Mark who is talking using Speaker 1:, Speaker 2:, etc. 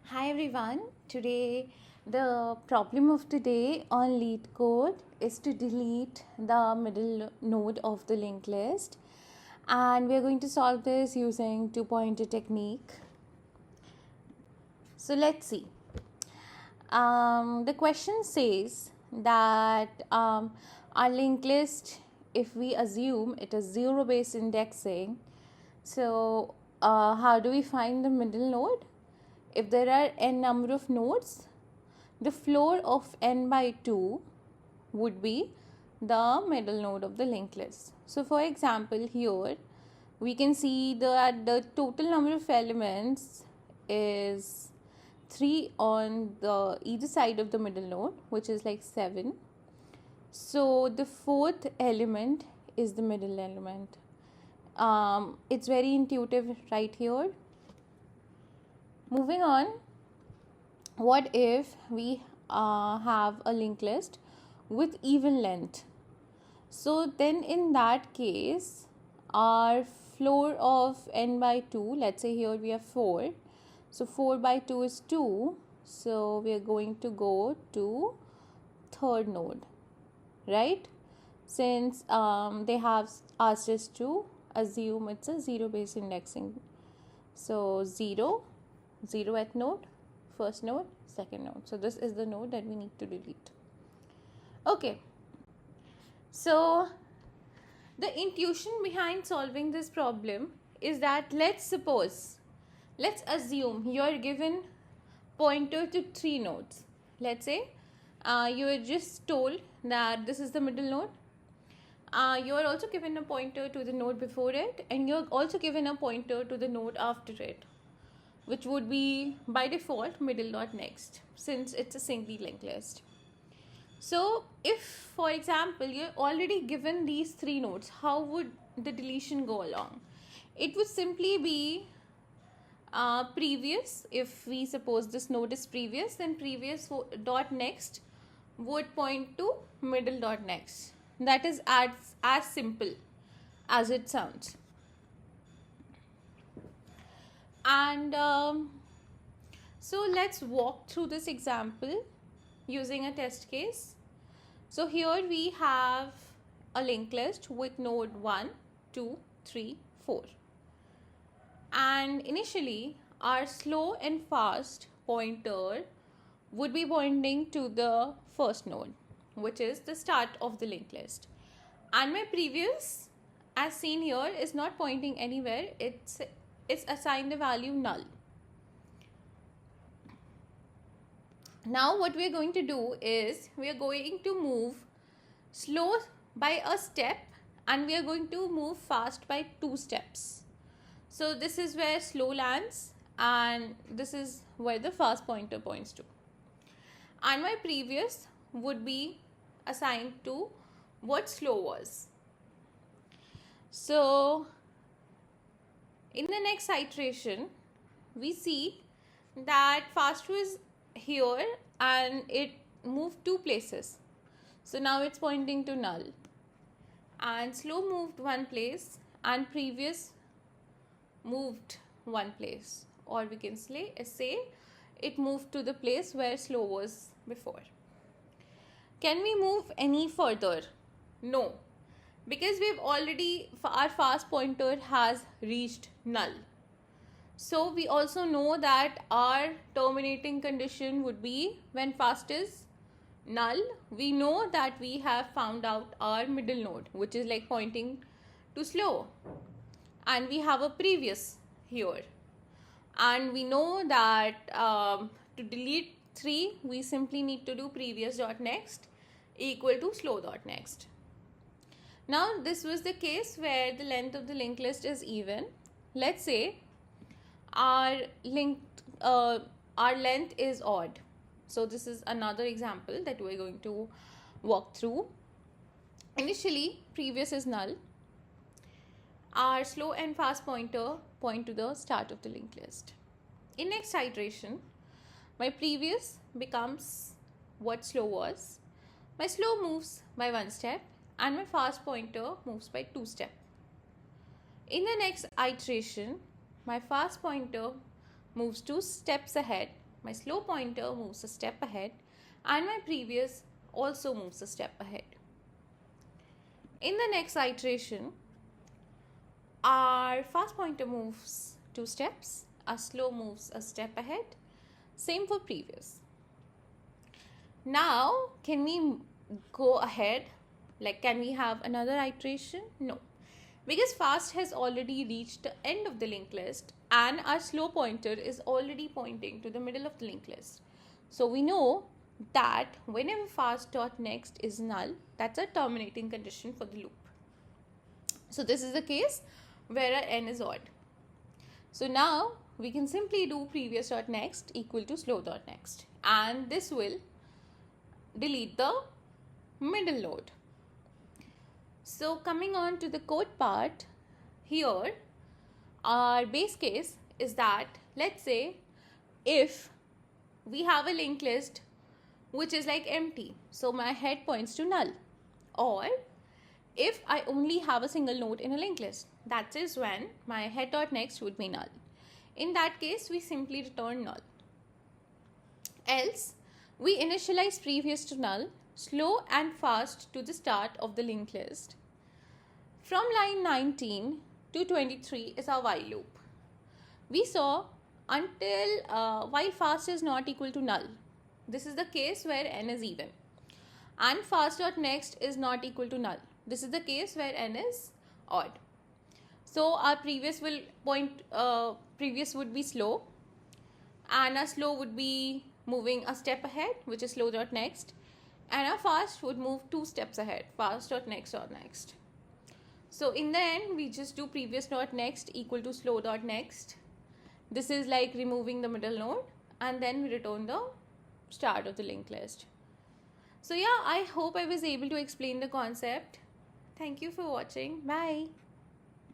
Speaker 1: Hi everyone. Today the problem of the day on lead code is to delete the middle node of the linked list, and we are going to solve this using two pointer technique. So let's see. The question says that our linked list, if we assume it is zero based indexing, so how do we find the middle node? If there are n number of nodes, the floor of n by 2 would be the middle node of the linked list. So for example, here we can see that the total number of elements is 3 on the either side of the middle node, which is like 7. So the fourth element is the middle element. It's very intuitive right here. Moving on, what if we have a linked list with even length? So then in that case, our floor of n by 2, let's say here we have 4. So 4 by 2 is 2. So we are going to go to third node, right? Since they have asked us to assume it's a zero based indexing. So 0 at node, first node, second node. So this is the node that we need to delete. Okay. So the intuition behind solving this problem is that let's assume you are given pointer to 3 nodes. Let's say you are just told that this is the middle node. You are also given a pointer to the node before it, and you're also given a pointer to the node after it, which would be by default middle dot next, since it's a singly linked list. So if, for example, you're already given these 3 nodes, how would the deletion go along? It would simply be previous. If we suppose this node is previous, then previous dot next would point to middle dot next. That is as simple as it sounds. And so let's walk through this example using a test case. So here we have a linked list with node 1, 2, 3, 4. And initially our slow and fast pointer would be pointing to the first node, which is the start of the linked list. And my previous, as seen here, is not pointing anywhere. It's assigned the value null. Now what we are going to do is we are going to move slow by a step, and we are going to move fast by 2 steps. So this is where slow lands, and this is where the fast pointer points to. And my previous would be assigned to what slow was. So in the next iteration, we see that fast was here and it moved 2 places. So now it's pointing to null. And slow moved 1 place and previous moved 1 place. Or we can say it moved to the place where slow was before. Can we move any further? No. Because we've already, our fast pointer has reached null. So we also know that our terminating condition would be when fast is null. We know that we have found out our middle node, which is like pointing to slow. And we have a previous here. And we know that to delete 3, we simply need to do previous dot next equal to slow dot next. Now this was the case where the length of the linked list is even. Let's say our length is odd. So this is another example that we're going to walk through. Initially previous is null. Our slow and fast pointer point to the start of the linked list. In next iteration, my previous becomes what slow was. My slow moves by 1 step and my fast pointer moves by 2 steps. In the next iteration, my fast pointer moves 2 steps ahead my slow pointer moves a step ahead and my previous also moves a step ahead. In the next iteration, our fast pointer moves 2 steps, our slow moves a step ahead, same for previous. Now, can we go ahead? Like, can we have another iteration? No, because fast has already reached the end of the linked list and our slow pointer is already pointing to the middle of the linked list. So we know that whenever fast.next is null, that's a terminating condition for the loop. So this is the case where our n is odd. So now we can simply do previous.next equal to slow.next, and this will delete the middle node. So coming on to the code part, here our base case is that, let's say if we have a linked list which is like empty, so my head points to null, or if I only have a single node in a linked list, that is when my head.next would be null. In that case, we simply return null. Else, we initialize previous to null, slow and fast to the start of the linked list. From line 19 to 23 is our while loop. We saw until while fast is not equal to null. This is the case where n is even. And fast.next is not equal to null. This is the case where n is odd. So our previous would be slow, and our slow would be moving a step ahead, which is slow.next, and our fast would move 2 steps ahead, fast.next or next. So in the end, we just do previous.next equal to slow.next. This is like removing the middle node, and then we return the start of the linked list. So yeah, I hope I was able to explain the concept. Thank you for watching. Bye.